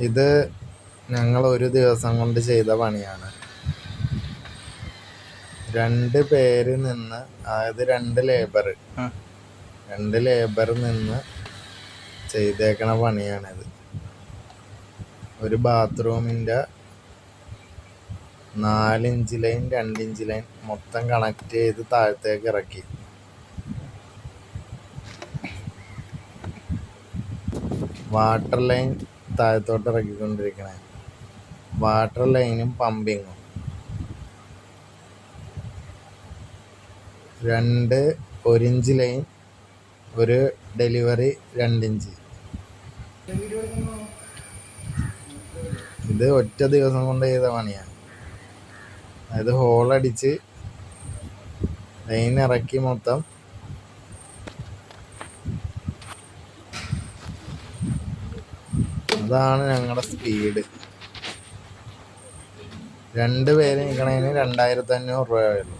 ഇത് ഞങ്ങൾ ഒരു ദിവസം കൊണ്ട് ചെയ്ത പണിയാണ്. 2 പേര് നിന്ന്, അതായത് 2 ലേബർ നിന്ന് ചെയ്തേക്കണ പണിയാണിത്. ഒരു ബാത്റൂമിൻ്റെ 4 ഇഞ്ച് ലൈൻ 2 ഇഞ്ച് ലൈൻ മൊത്തം കണക്ട് ചെയ്ത് താഴത്തേക്ക് ഇറക്കി. വാട്ടർ ലൈൻ താഴത്തോട്ട് ഇറക്കിക്കൊണ്ടിരിക്കണേ. വാട്ടർ ലൈനും പമ്പിങ്ങും 2 1 ഇഞ്ച് ലൈൻ, ഒരു ഡെലിവറി 2 ഇഞ്ച്. ഇത് ഒറ്റ ദിവസം കൊണ്ട് ചെയ്ത പണിയാണ്. അതായത് ഹോളടിച്ച് ലൈൻ ഇറക്കി മൊത്തം. അതാണ് ഞങ്ങളുടെ സ്പീഡ്. 2 പേര് നിൽക്കണതിന് 2500 രൂപ വരുള്ളൂ.